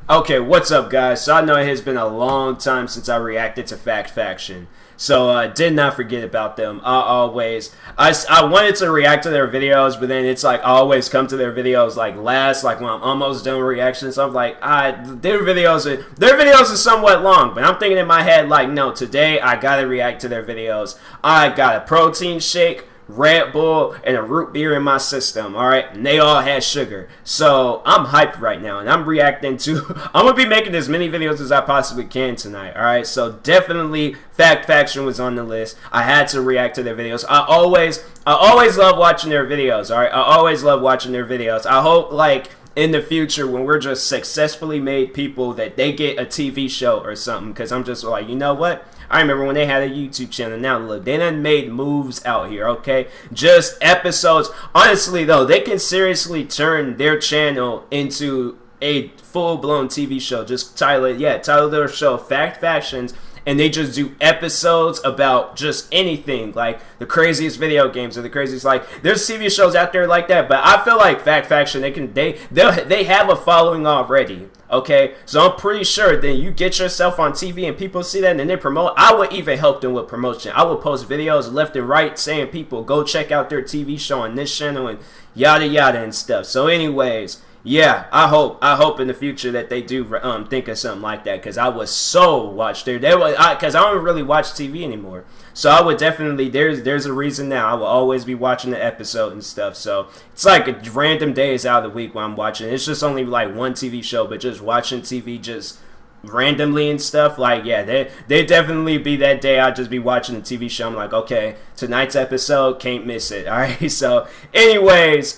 Okay, what's up, guys? So I know it has been a long time since I reacted to Fact Faction, so did not forget about them. I wanted to react to their videos, but then it's like I always come to their videos like last, like when I'm almost done with reactions. So I'm like, their videos are somewhat long, but I'm thinking in my head like, no, today I gotta react to their videos. I got a protein shake, Red Bull, and a root beer in my system, alright? And they all had sugar. So, I'm hyped right now, and I'm reacting to... I'm gonna be making as many videos as I possibly can tonight, alright? So, definitely, Fact Faction was on the list. I had to react to their videos. I always love watching their videos, alright? I always love watching their videos. I hope, like, in the future, when we're just successfully made people, that they get a TV show or something, because I'm just like, you know what? I remember when they had a YouTube channel. Now look, they done made moves out here, okay? Just episodes. Honestly though, they can seriously turn their channel into a full-blown TV show. Just title their show Fact Factions, and they just do episodes about just anything, like the craziest video games or the craziest, like there's TV shows out there like that. But I feel like Fact Faction, they have a following already. Okay, so I'm pretty sure then you get yourself on TV and people see that and then they promote. I would even help them with promotion. I would post videos left and right saying people go check out their TV show on this channel and yada yada and stuff. So anyways, yeah, I hope in the future that they do think of something like that, because I was so watched there. Because I don't really watch TV anymore. So I would definitely, there's a reason now. I will always be watching the episode and stuff. So it's like random days out of the week when I'm watching. It's just only like one TV show, but just watching TV just randomly and stuff, like, yeah, they definitely be that day I'll just be watching the TV show. I'm like, okay, tonight's episode, can't miss it. Alright, so anyways,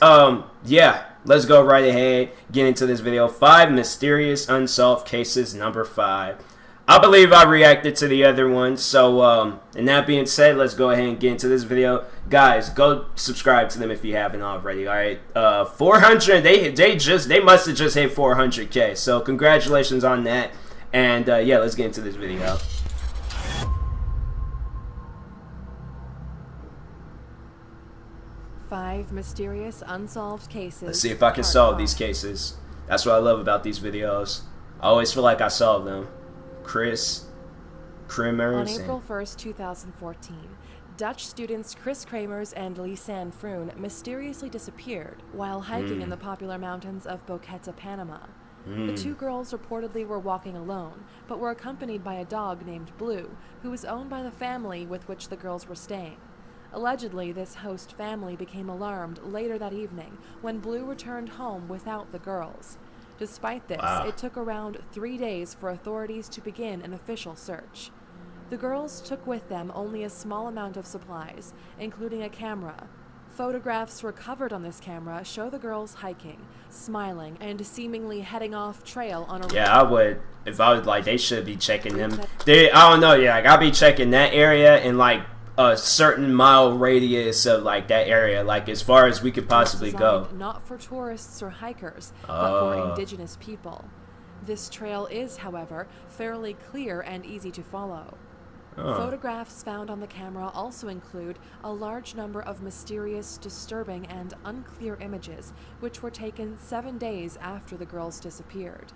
yeah, let's go right ahead, get into this video. 5 mysterious unsolved cases, number 5. I believe I reacted to the other one, so and that being said, let's go ahead and get into this video. Guys, go subscribe to them if you haven't already. Alright, 400, they must have just hit 400k, so congratulations on that. And yeah, let's get into this video. Five mysterious unsolved cases. Let's see if I can solve these cases. That's what I love about these videos. I always feel like I solve them. Chris Kremers. On April 1st, 2014, Dutch students Chris Kremers and Lisanne Froon mysteriously disappeared while hiking in the popular mountains of Boqueta, Panama. The two girls reportedly were walking alone, but were accompanied by a dog named Blue, who was owned by the family with which the girls were staying. Allegedly, this host family became alarmed later that evening when Blue returned home without the girls. Despite this, it took around 3 days for authorities to begin an official search. The girls took with them only a small amount of supplies, including a camera. Photographs recovered on this camera show the girls hiking, smiling, and seemingly heading off trail on a... Yeah, I would. If I was like, they should be checking them. I don't know, yeah, like, I'll be checking that area in like a certain mile radius of like that area, like as far as we could possibly go. Not for tourists or hikers, but for indigenous people. This trail is, however, fairly clear and easy to follow. Photographs found on the camera also include a large number of mysterious, disturbing, and unclear images, which were taken 7 days after the girls disappeared.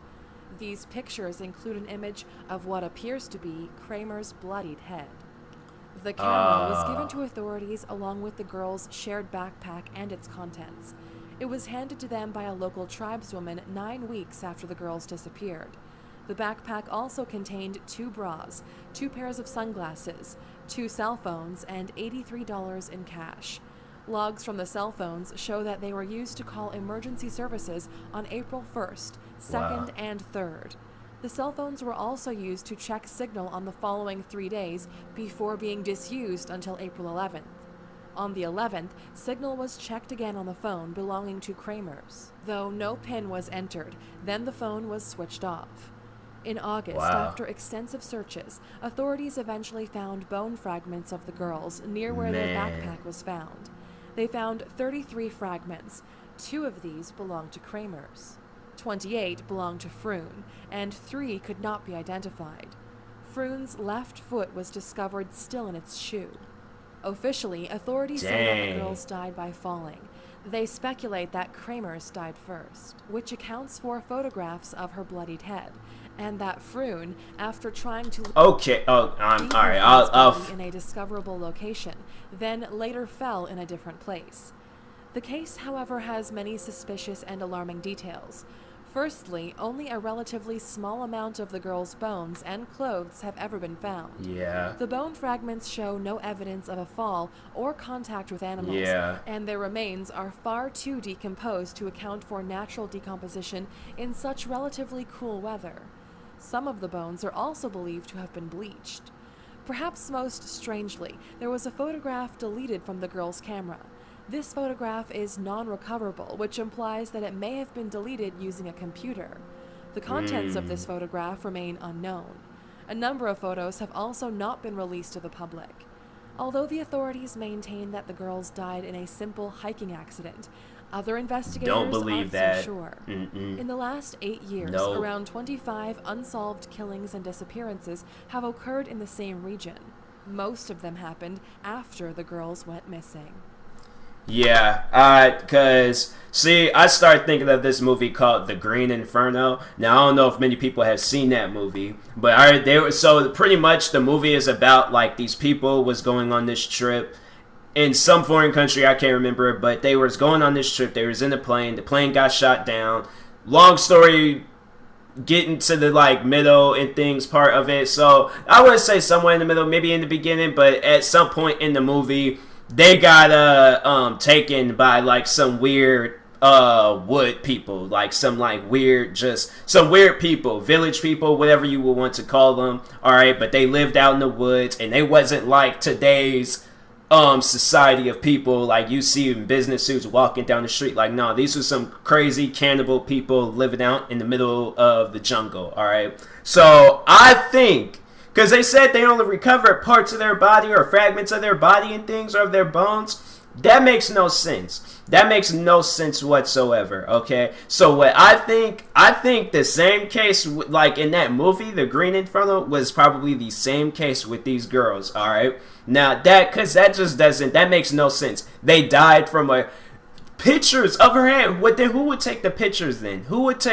These pictures include an image of what appears to be Kramer's bloodied head. The camera was given to authorities along with the girls' shared backpack and its contents. It was handed to them by a local tribeswoman 9 weeks after the girls disappeared. The backpack also contained 2 bras, 2 pairs of sunglasses, 2 cell phones, and $83 in cash. Logs from the cell phones show that they were used to call emergency services on April 1st, 2nd, and 3rd. The cell phones were also used to check signal on the following 3 days before being disused until April 11th. On the 11th, signal was checked again on the phone belonging to Kremers. Though no PIN was entered, then the phone was switched off. In August, after extensive searches, authorities eventually found bone fragments of the girls near where their backpack was found. They found 33 fragments. 2 of these belonged to Kremers. 28 belonged to Froon, and 3 could not be identified. Froon's left foot was discovered still in its shoe. Officially, authorities say that the girls died by falling. They speculate that Kramer's died first, which accounts for photographs of her bloodied head, and that Froon, after trying to okay, all right, I'll in a discoverable location, then later fell in a different place. The case, however, has many suspicious and alarming details. Firstly, only a relatively small amount of the girl's bones and clothes have ever been found. Yeah. The bone fragments show no evidence of a fall or contact with animals, yeah, and their remains are far too decomposed to account for natural decomposition in such relatively cool weather. Some of the bones are also believed to have been bleached. Perhaps most strangely, there was a photograph deleted from the girl's camera. This photograph is non-recoverable, which implies that it may have been deleted using a computer. The contents of this photograph remain unknown. A number of photos have also not been released to the public. Although the authorities maintain that the girls died in a simple hiking accident, other investigators don't believe that. So sure. In the last 8 years, around 25 unsolved killings and disappearances have occurred in the same region. Most of them happened after the girls went missing. Yeah, cause see, I started thinking of this movie called The Green Inferno. Now I don't know if many people have seen that movie, but so pretty much the movie is about like these people was going on this trip in some foreign country, I can't remember, but they was going on this trip. They was in a plane. The plane got shot down. Long story, getting to the like middle and things part of it. So I would say somewhere in the middle, maybe in the beginning, but at some point in the movie, they got taken by like some weird wood people, like some like weird, just some weird people, village people, whatever you would want to call them. All right, but they lived out in the woods, and they wasn't like today's society of people like you see in business suits walking down the street. Like, no, these were some crazy cannibal people living out in the middle of the jungle. All right, so I think, because they said they only recovered parts of their body or fragments of their body and things, or of their bones. That makes no sense. That makes no sense whatsoever, okay? So what I think the same case, like in that movie, The Green Inferno, was probably the same case with these girls, all right? Now, because that just doesn't, that makes no sense. They died from pictures of her hand. Who would take the pictures then? Who would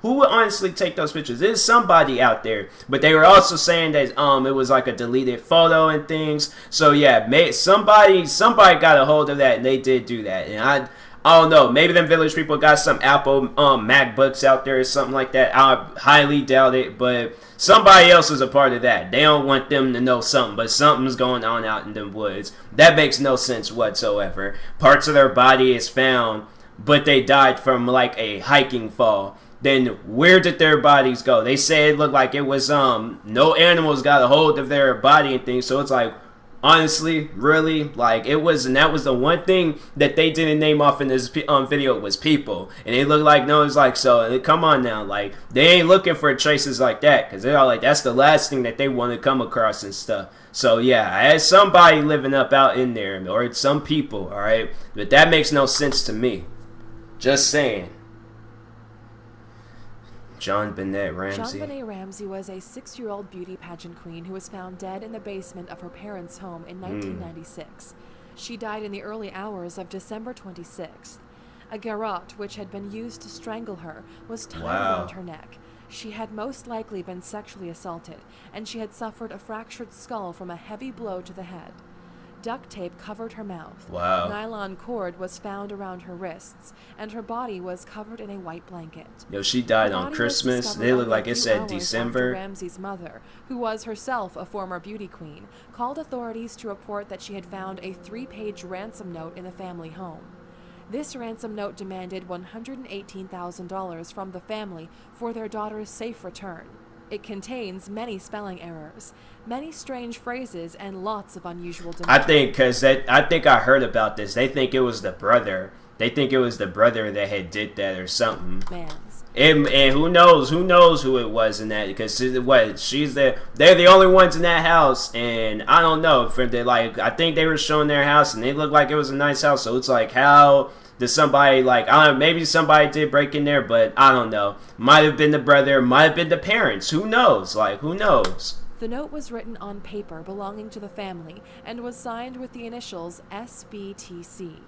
honestly take those pictures? There's somebody out there. But they were also saying that it was like a deleted photo and things. So yeah, somebody got a hold of that, and they did do that. And I don't know, maybe them village people got some Apple MacBooks out there or something like that. I highly doubt it, but somebody else is a part of that. They don't want them to know something, but something's going on out in them woods. That makes no sense whatsoever. Parts of their body is found, but they died from like a hiking fall. Then where did their bodies go? They say it looked like it was no animals got a hold of their body and things. So it's like, honestly, really, like it was, and that was the one thing that they didn't name off in this video was people, and it looked like no, it's like, so come on now, like they ain't looking for traces like that, because they're all like that's the last thing that they want to come across and stuff. So yeah, I had somebody living up out in there, or it's some people, all right, but that makes no sense to me. Just saying. JonBenet Ramsay. JonBenet Ramsay was a 6-year-old beauty pageant queen who was found dead in the basement of her parents' home in 1996. She died in the early hours of December 26th. A garrote, which had been used to strangle her, was tied around her neck. She had most likely been sexually assaulted, and she had suffered a fractured skull from a heavy blow to the head. Duct tape covered her mouth. Nylon cord was found around her wrists, and her body was covered in a white blanket. Yo, she died on Christmas. They look like it said December. Ramsay's mother, who was herself a former beauty queen, called authorities to report that she had found a 3-page ransom note in the family home. This ransom note demanded $118,000 from the family for their daughter's safe return. It contains many spelling errors, many strange phrases, and lots of unusual demands. I think I heard about this. They think it was the brother. They think it was the brother that had did that or something. And who knows who it was in that, because they're the only ones in that house, and I don't know if they I think they were showing their house and they looked like it was a nice house. So it's like, how did somebody, I don't know, maybe somebody did break in there, but I don't know. Might have been the brother, might have been the parents. Who knows? Who knows? The note was written on paper belonging to the family and was signed with the initials SBTC.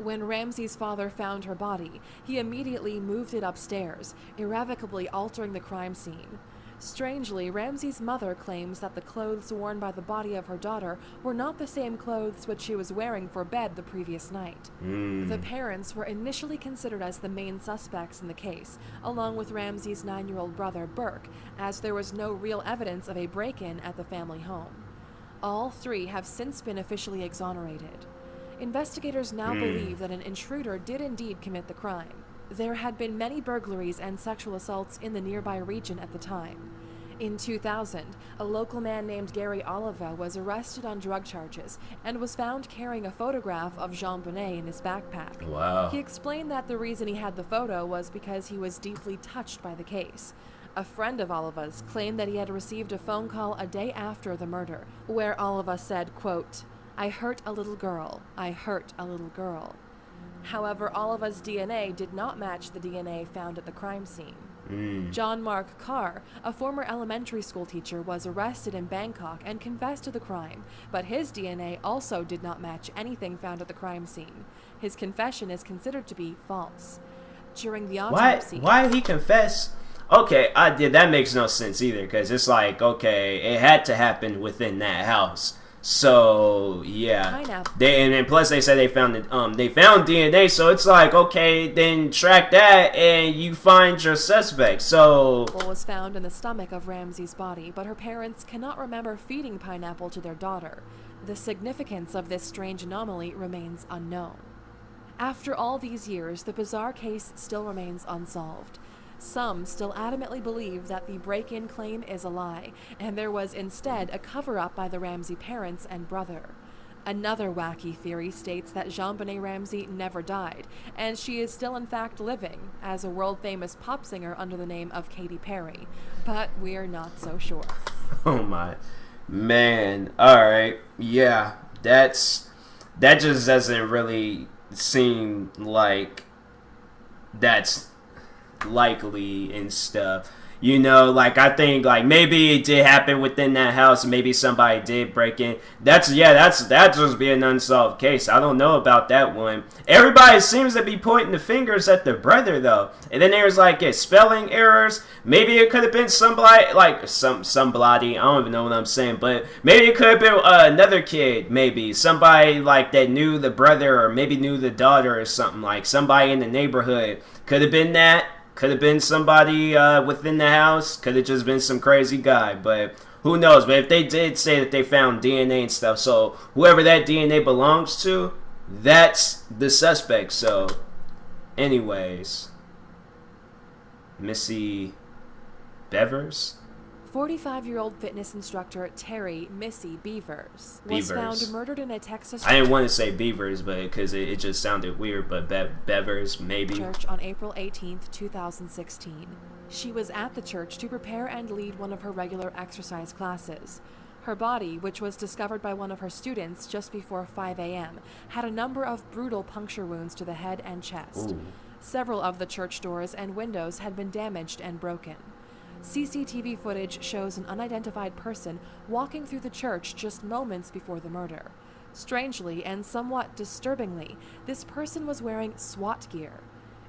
When Ramsay's father found her body, he immediately moved it upstairs, irrevocably altering the crime scene. Strangely, Ramsay's mother claims that the clothes worn by the body of her daughter were not the same clothes which she was wearing for bed the previous night. The parents were initially considered as the main suspects in the case, along with Ramsay's 9-year-old brother, Burke, as there was no real evidence of a break-in at the family home. All three have since been officially exonerated. Investigators now believe that an intruder did indeed commit the crime. There had been many burglaries and sexual assaults in the nearby region at the time. In 2000, a local man named Gary Oliva was arrested on drug charges and was found carrying a photograph of JonBenet in his backpack. Wow. He explained that the reason he had the photo was because he was deeply touched by the case. A friend of Oliva's claimed that he had received a phone call a day after the murder, where Oliva said, quote, "I hurt a little girl. I hurt a little girl." However, Oliva's DNA did not match the DNA found at the crime scene. John Mark Carr, a former elementary school teacher, was arrested in Bangkok and confessed to the crime, but his DNA also did not match anything found at the crime scene. His confession is considered to be false. During the autopsy... Why he confessed? Okay, that makes no sense either, because it's like, okay, it had to happen within that house. So yeah, and plus they said they found DNA, so it's like, okay, then track that and you find your suspect. So was found in the stomach of Ramsay's body, but her parents cannot remember feeding pineapple to their daughter. The significance of this strange anomaly remains unknown. After all these years, the bizarre case still remains unsolved. Some still adamantly believe that the break-in claim is a lie, and there was instead a cover-up by the Ramsay parents and brother. Another wacky theory states that JonBenet Ramsay never died, and she is still in fact living as a world-famous pop singer under the name of Katy Perry, but we're not so sure. Oh my man. Alright, yeah, that just doesn't really seem like that's likely and stuff, you know. Like, I think like maybe it did happen within that house, maybe somebody did break in. That just be an unsolved case. I don't know about that one. Everybody seems to be pointing the fingers at the brother though, and then there's like spelling errors. Maybe it could have been somebody like somebody, I don't even know what I'm saying, but maybe it could have been another kid, maybe somebody like that knew the brother or maybe knew the daughter or something, like somebody in the neighborhood. Could have been that. Could have been somebody within the house. Could have just been some crazy guy. But who knows? But if they did say that they found DNA and stuff, so whoever that DNA belongs to, that's the suspect. So, anyways, Missy Bevers? 45-year-old fitness instructor Terry Missy Bevers was found murdered in a Texas... I didn't want to say Beavers, but because it just sounded weird, but Bevers, maybe. ...church on April 18th, 2016. She was at the church to prepare and lead one of her regular exercise classes. Her body, which was discovered by one of her students just before 5 a.m., had a number of brutal puncture wounds to the head and chest. Ooh. Several of the church doors and windows had been damaged and broken. CCTV footage shows an unidentified person walking through the church just moments before the murder. Strangely and somewhat disturbingly, this person was wearing SWAT gear.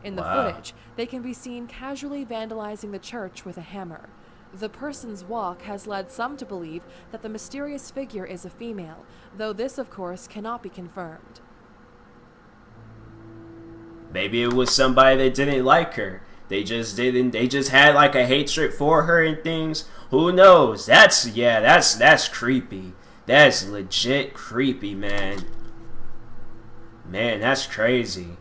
In the footage, they can be seen casually vandalizing the church with a hammer. The person's walk has led some to believe that the mysterious figure is a female, though this, of course, cannot be confirmed. Maybe it was somebody that didn't like her. They just had like a hatred for her and things. Who knows? That's creepy. That's legit creepy, man. Man, that's crazy.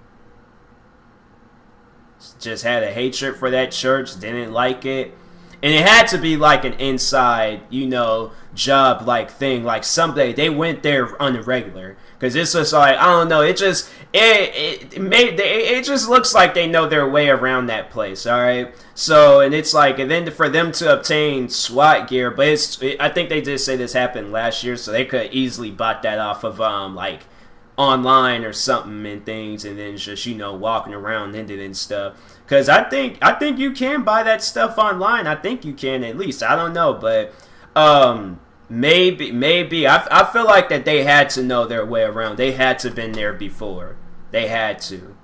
Just had a hatred for that church, didn't like it. And it had to be like an inside, you know, job like thing. Like someday they went there on the regular. Because it's just like, I don't know, it just looks like they know their way around that place, alright? So, and it's like, and then for them to obtain SWAT gear, but I think they did say this happened last year, so they could easily bought that off of, like, online or something and things, and then just, you know, walking around in it and stuff. Because I think you can buy that stuff online. I think you can at least. I don't know, but, maybe I feel like that they had to know their way around. They had to been there before. They had to.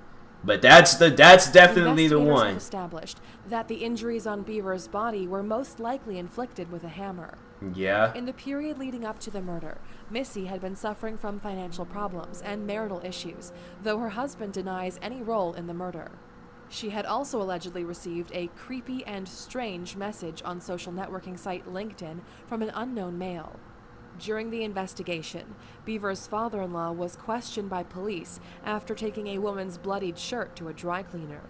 But that's definitely the one. Investigators have established that the injuries on Bevers' body were most likely inflicted with a hammer. Yeah. In the period leading up to the murder, Missy had been suffering from financial problems and marital issues, though her husband denies any role in the murder. She had also allegedly received a creepy and strange message on social networking site LinkedIn from an unknown male. During the investigation, Bevers' father-in-law was questioned by police after taking a woman's bloodied shirt to a dry cleaner.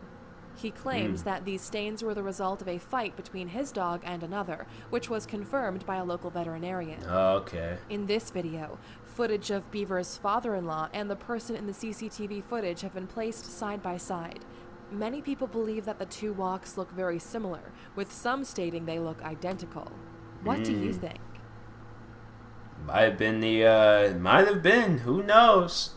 He claims that these stains were the result of a fight between his dog and another, which was confirmed by a local veterinarian. Okay. In this video, footage of Bevers' father-in-law and the person in the CCTV footage have been placed side by side. Many people believe that the two walks look very similar, with some stating they look identical. What do you think? Might have been. Who knows?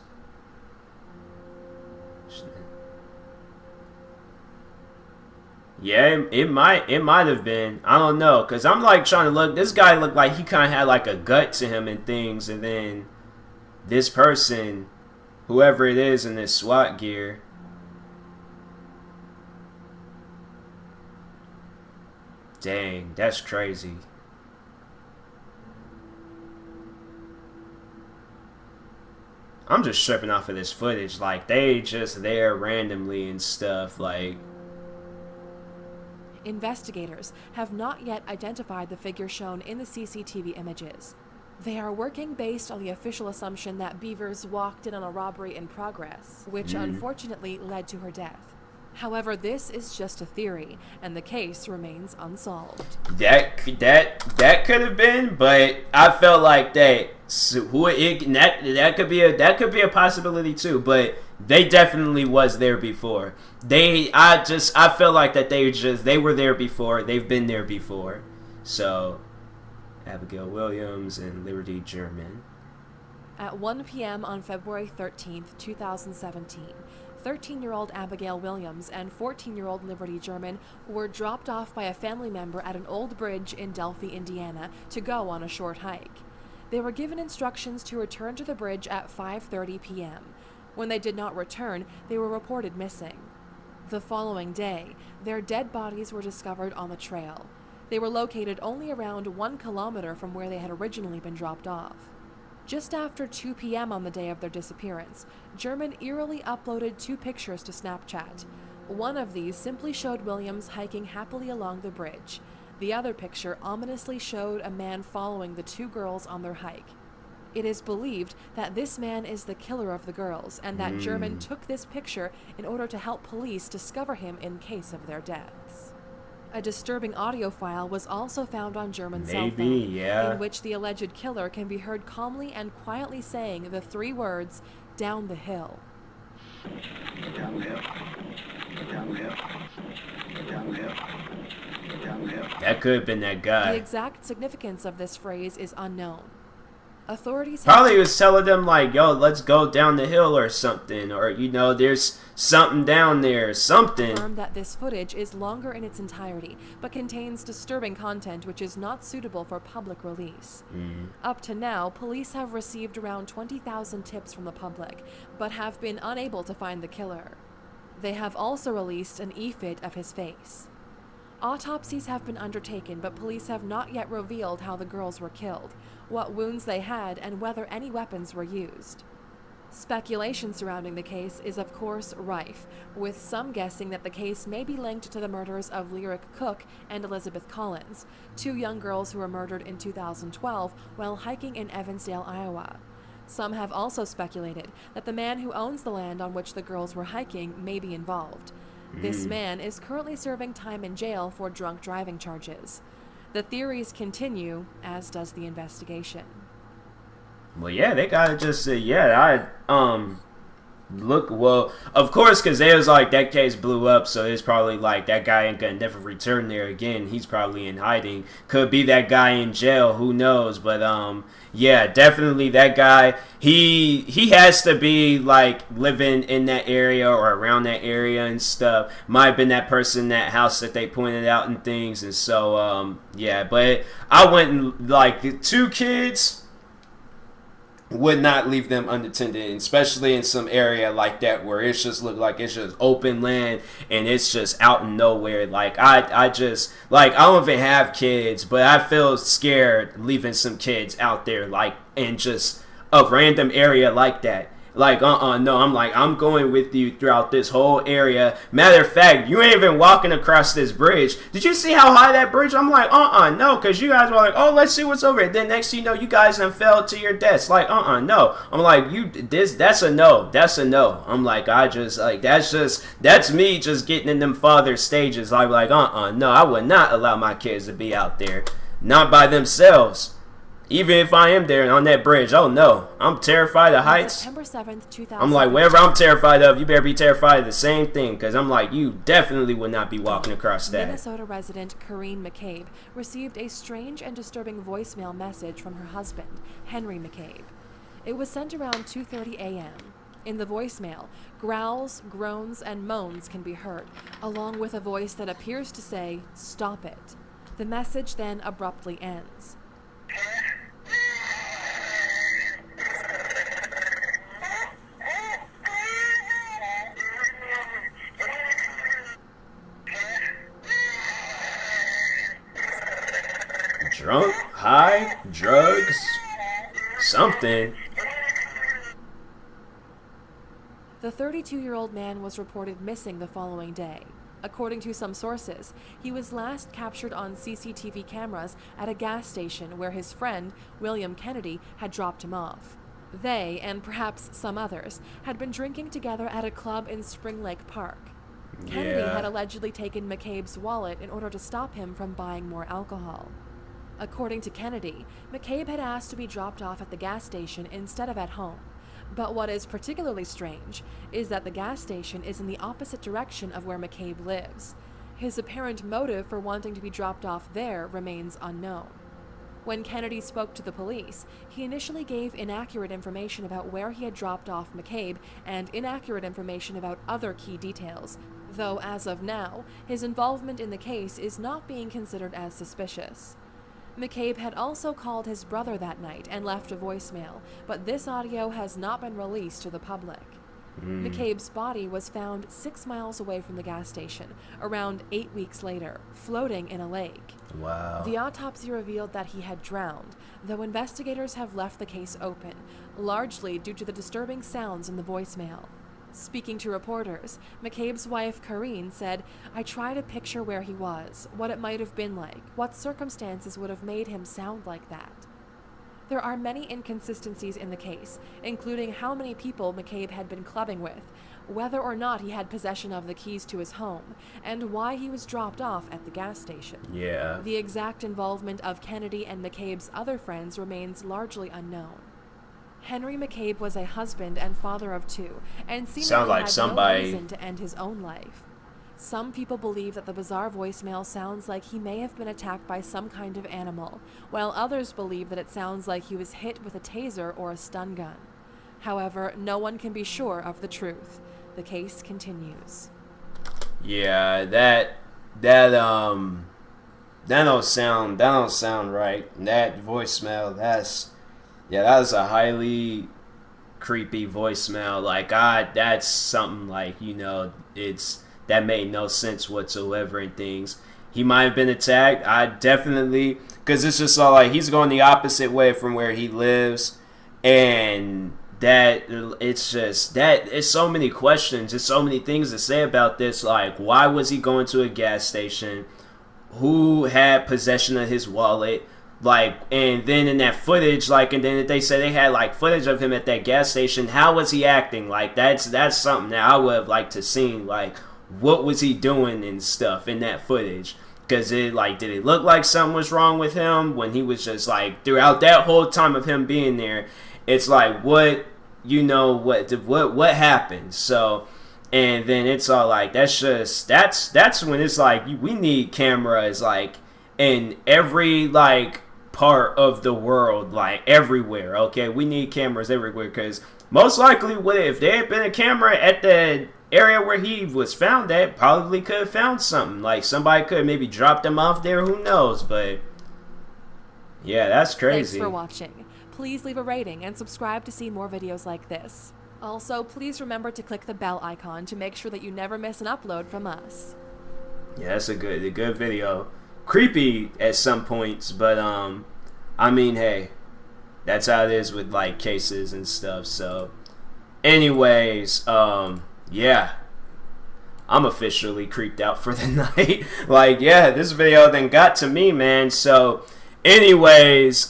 Yeah, it might have been. I don't know, cause I'm like trying to look. This guy looked like he kind of had like a gut to him and things, and then this person, whoever it is in this SWAT gear. Dang, that's crazy. I'm just tripping off of this footage. Like, they just there randomly and stuff. Like, investigators have not yet identified the figure shown in the CCTV images. They are working based on the official assumption that Bevers walked in on a robbery in progress, which unfortunately led to her death. However, this is just a theory, and the case remains unsolved. That could have been, but I felt like that could be a possibility too. But they definitely was there before. I felt like that they were there before. They've been there before. So, Abigail Williams and Liberty German. At 1 p.m. on February 13th, 2017, 13-year-old Abigail Williams and 14-year-old Liberty German were dropped off by a family member at an old bridge in Delphi, Indiana, to go on a short hike. They were given instructions to return to the bridge at 5:30 p.m. When they did not return, they were reported missing. The following day, their dead bodies were discovered on the trail. They were located only around 1 kilometer from where they had originally been dropped off. Just after 2 p.m. on the day of their disappearance, German eerily uploaded 2 pictures to Snapchat. One of these simply showed Williams hiking happily along the bridge. The other picture ominously showed a man following the 2 girls on their hike. It is believed that this man is the killer of the girls, and that German took this picture in order to help police discover him in case of their deaths. A disturbing audio file was also found on German's cell phone, in which the alleged killer can be heard calmly and quietly saying the 3 words, "Down the hill." Down the hill. Down the hill. Down the hill. Down the hill. That could have been that guy. The exact significance of this phrase is unknown. Authorities probably was telling them like, yo, let's go down the hill or something, or there's something down there, something. Confirmed that this footage is longer in its entirety, but contains disturbing content which is not suitable for public release. Up to now, police have received around 20,000 tips from the public, but have been unable to find the killer. They have also released an e-fit of his face. Autopsies have been undertaken, but police have not yet revealed how the girls were killed, what wounds they had, and whether any weapons were used. Speculation surrounding the case is of course rife, with some guessing that the case may be linked to the murders of Lyric Cook and Elizabeth Collins, 2 young girls who were murdered in 2012 while hiking in Evansdale, Iowa. Some have also speculated that the man who owns the land on which the girls were hiking may be involved. This man is currently serving time in jail for drunk driving charges. The theories continue, as does the investigation. Well, yeah, they gotta just say, look, well, of course, because they was like, that case blew up, so it's probably like, that guy ain't gonna never return there again. He's probably in hiding. Could be that guy in jail, who knows, but, yeah, definitely that guy, he has to be, like, living in that area or around that area and stuff. Might have been that person, that house that they pointed out and things, and so, yeah, but I went and, like, 2 kids... would not leave them unattended, especially in some area like that where it's just look like it's just open land and it's just out in nowhere. Like I just like I don't even have kids, but I feel scared leaving some kids out there like in just a random area like that. Like, no, I'm going with you throughout this whole area. Matter of fact, you ain't even walking across this bridge. Did you see how high that bridge? I'm like, no, because you guys were like, oh, let's see what's over it. Then next thing you know, you guys done fell to your deaths. Like, no. I'm like, that's a no. That's a no. I'm like, that's me just getting in them father stages. I'm like, no, I would not allow my kids to be out there. Not by themselves. Even if I am there on that bridge, oh no, I'm terrified of heights. September 7th, 2000. I'm like, whatever I'm terrified of, you better be terrified of the same thing, because I'm like, you definitely would not be walking across that. Minnesota resident Corrine McCabe received a strange and disturbing voicemail message from her husband, Henry McCabe. It was sent around 2:30 a.m. In the voicemail, growls, groans, and moans can be heard, along with a voice that appears to say, "Stop it." The message then abruptly ends. Drunk, high, drugs, something. The 32-year-old man was reported missing the following day. According to some sources, he was last captured on CCTV cameras at a gas station where his friend, William Kennedy, had dropped him off. They, and perhaps some others, had been drinking together at a club in Spring Lake Park. Kennedy had allegedly taken McCabe's wallet in order to stop him from buying more alcohol. According to Kennedy, McCabe had asked to be dropped off at the gas station instead of at home. But what is particularly strange is that the gas station is in the opposite direction of where McCabe lives. His apparent motive for wanting to be dropped off there remains unknown. When Kennedy spoke to the police, he initially gave inaccurate information about where he had dropped off McCabe and inaccurate information about other key details, though as of now, his involvement in the case is not being considered as suspicious. McCabe had also called his brother that night and left a voicemail, but this audio has not been released to the public. McCabe's body was found 6 miles away from the gas station, around 8 weeks later, floating in a lake. Wow. The autopsy revealed that he had drowned, though investigators have left the case open, largely due to the disturbing sounds in the voicemail. Speaking to reporters, McCabe's wife, Corrine, said, "I try to picture where he was, what it might have been like, what circumstances would have made him sound like that." There are many inconsistencies in the case, including how many people McCabe had been clubbing with, whether or not he had possession of the keys to his home, and why he was dropped off at the gas station. Yeah. The exact involvement of Kennedy and McCabe's other friends remains largely unknown. Henry McCabe was a husband and father of 2, and seemingly had no reason to end his own life. Some people believe that the bizarre voicemail sounds like he may have been attacked by some kind of animal, while others believe that it sounds like he was hit with a taser or a stun gun. However, no one can be sure of the truth. The case continues. Yeah, that don't sound right. That voicemail, that is a highly creepy voicemail. Like, that's something like, that made no sense whatsoever and things. He might have been attacked. I definitely, because it's just all like, he's going the opposite way from where he lives. And it's so many questions. There's so many things to say about this. Like, why was he going to a gas station? Who had possession of his wallet? Like, and then in that footage, like, and then they said they had like footage of him at that gas station. How was he acting? Like, that's something that I would have liked to seen. Like, what was he doing and stuff in that footage? Because did it look like something was wrong with him when he was just like throughout that whole time of him being there? It's like, what happened? So, and then it's all like, that's when it's like, we need cameras like in every like part of the world, like everywhere. Okay, we need cameras everywhere, because most likely, if there had been a camera at the area where he was found at, probably could have found something. Like, somebody could have maybe dropped him off there, who knows? But yeah, that's crazy. Thanks for watching. Please leave a rating and subscribe to see more videos like this. Also, please remember to click the bell icon to make sure that you never miss an upload from us. Yeah, that's a good video. Creepy at some points, but I mean, hey, that's how it is with like cases and stuff. So anyways, yeah, I'm officially creeped out for the night. Like, yeah, this video then got to me, man. So anyways,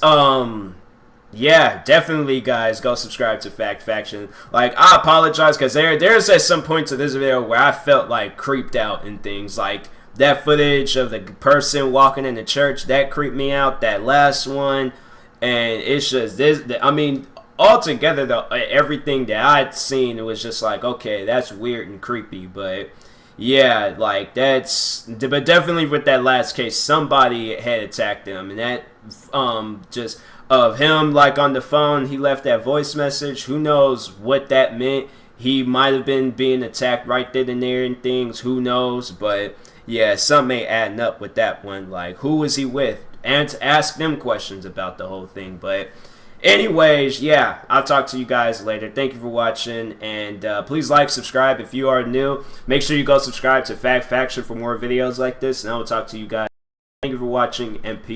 yeah, definitely, guys, go subscribe to Fact Faction. Like, I apologize because there's at some points of this video where I felt like creeped out and things. Like that footage of the person walking in the church, that creeped me out. That last one, and it's just this. I mean, altogether, though, everything that I'd seen, it was just like, okay, that's weird and creepy. But yeah, like but definitely with that last case, somebody had attacked them, and that just. Of him, like on the phone, he left that voice message. Who knows what that meant? He might have been being attacked right then and there and things. Who knows? But yeah, something ain't adding up with that one. Like, who was he with? And to ask them questions about the whole thing. But anyways, yeah, I'll talk to you guys later. Thank you for watching, and please like, subscribe if you are new. Make sure you go subscribe to Fact Faction for more videos like this, and I will talk to you guys. Thank you for watching, and peace.